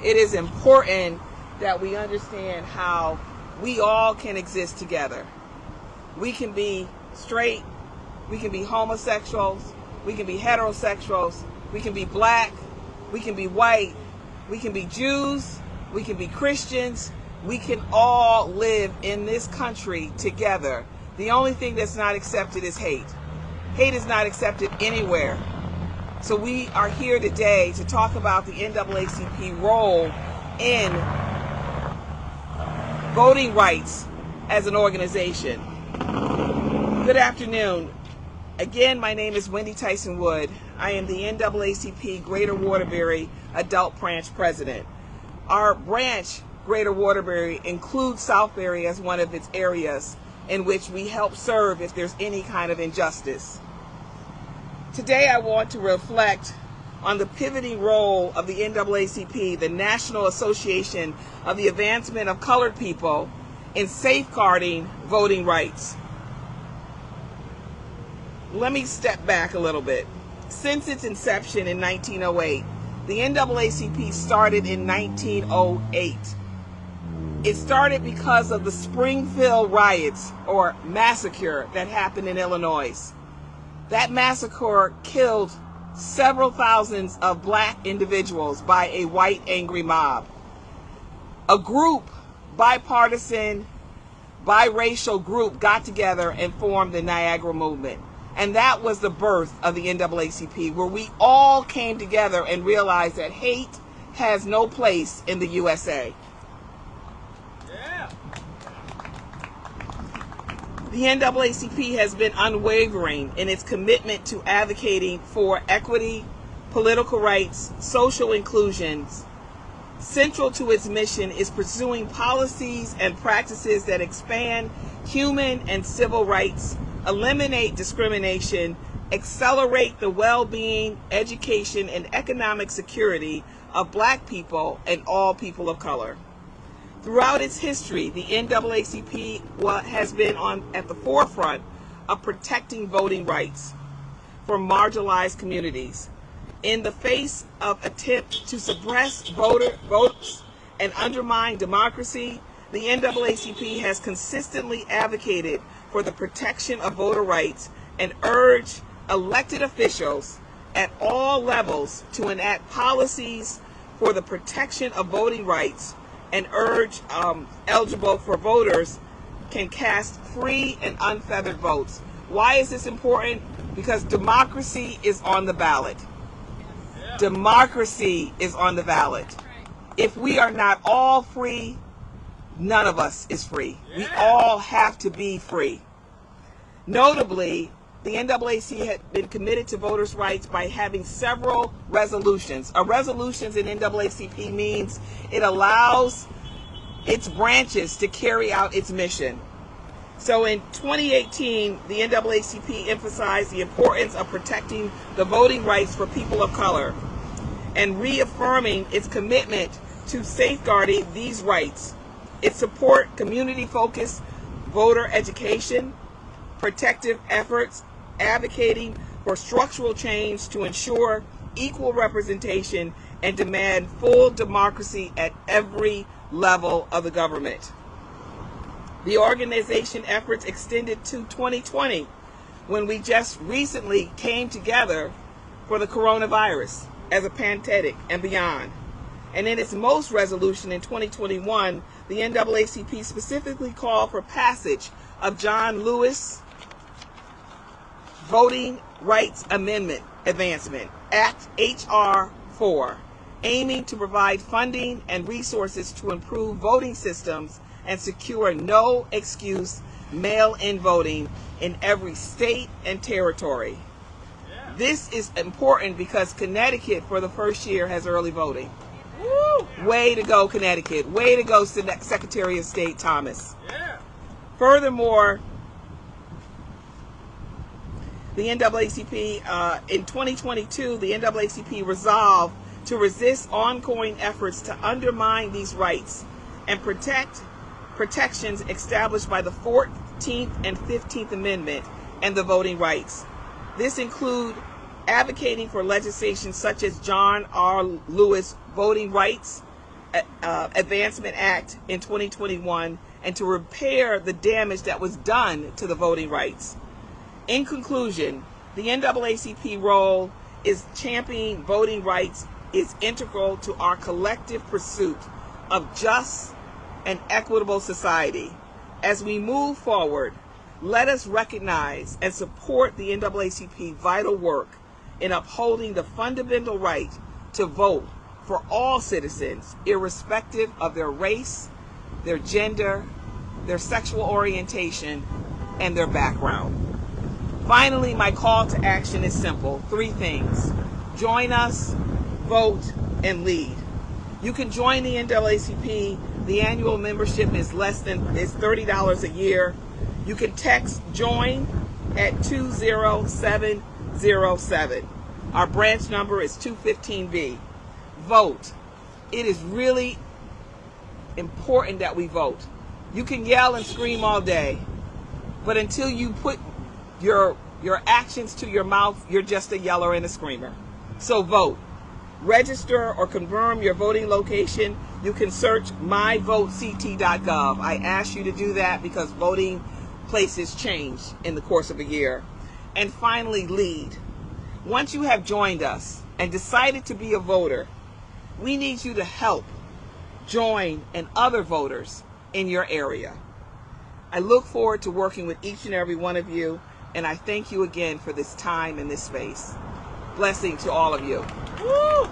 it is important that we understand how we all can exist together. We can be straight, we can be homosexuals, we can be heterosexuals, we can be black, we can be white, we can be Jews, we can be Christians. We can all live in this country together. The only thing that's not accepted is hate. Hate is not accepted anywhere. So we are here today to talk about the NAACP role in voting rights as an organization. Good afternoon. Again, my name is Wendy Tyson-Wood. I am the NAACP Greater Waterbury Adult Branch President. Our branch, Greater Waterbury, includes Southbury as one of its areas in which we help serve if there's any kind of injustice. Today I want to reflect on the pivoting role of the NAACP, the National Association of the Advancement of Colored People, in safeguarding voting rights. Let me step back a little bit. Since its inception in 1908, the NAACP started in 1908. It started because of the Springfield riots, or massacre, that happened in Illinois. That massacre killed several thousands of black individuals by a white angry mob. A group, bipartisan, biracial group, got together and formed the Niagara Movement. And that was the birth of the NAACP, where we all came together and realized that hate has no place in the USA. The NAACP has been unwavering in its commitment to advocating for equity, political rights, social inclusions. Central to its mission is pursuing policies and practices that expand human and civil rights, eliminate discrimination, accelerate the well-being, education, and economic security of black people and all people of color. Throughout its history, the NAACP has been at the forefront of protecting voting rights for marginalized communities. In the face of attempts to suppress votes and undermine democracy, the NAACP has consistently advocated for the protection of voter rights and urged elected officials at all levels to enact policies for the protection of voting rights, and urge eligible for voters can cast free and unfettered votes. Why is this important? Because democracy is on the ballot. Democracy is on the ballot. If we are not all free, none of us is free. We all have to be free. Notably, the NAACP had been committed to voters' rights by having several resolutions. Resolutions in NAACP means it allows its branches to carry out its mission. So in 2018, the NAACP emphasized the importance of protecting the voting rights for people of color and reaffirming its commitment to safeguarding these rights. It supports community-focused voter education, protective efforts, advocating for structural change to ensure equal representation, and demand full democracy at every level of the government. The organization efforts extended to 2020, when we just recently came together for the coronavirus as a pandemic and beyond. And in its most resolution in 2021, the NAACP specifically called for passage of John Lewis Voting Rights Amendment Advancement Act HR 4, aiming to provide funding and resources to improve voting systems and secure no excuse mail-in voting in every state and territory. This is important because Connecticut, for the first year, has early voting. Way to go, Connecticut. Way to go, Secretary of State Thomas. Furthermore, the NAACP, in 2022, the NAACP resolved to resist ongoing efforts to undermine these rights and protections established by the 14th and 15th Amendment and the voting rights. This include advocating for legislation such as John R. Lewis Voting Rights Advancement Act in 2021 and to repair the damage that was done to the voting rights. In conclusion, the NAACP role is championing voting rights is integral to our collective pursuit of just and equitable society. As we move forward, let us recognize and support the NAACP vital work in upholding the fundamental right to vote for all citizens, irrespective of their race, their gender, their sexual orientation, and their background. Finally, my call to action is simple. 3 things. Join us, vote, and lead. You can join the NAACP. The annual membership is $30 a year. You can text JOIN at 20707. Our branch number is 215B. Vote. It is really important that we vote. You can yell and scream all day, but until you put your actions to your mouth, you're just a yeller and a screamer. So vote. Register or confirm your voting location. You can search myvotect.gov. I ask you to do that because voting places change in the course of a year. And finally, lead. Once you have joined us and decided to be a voter, we need you to help join and other voters in your area. I look forward to working with each and every one of you, and I thank you again for this time and this space. Blessing to all of you. Woo!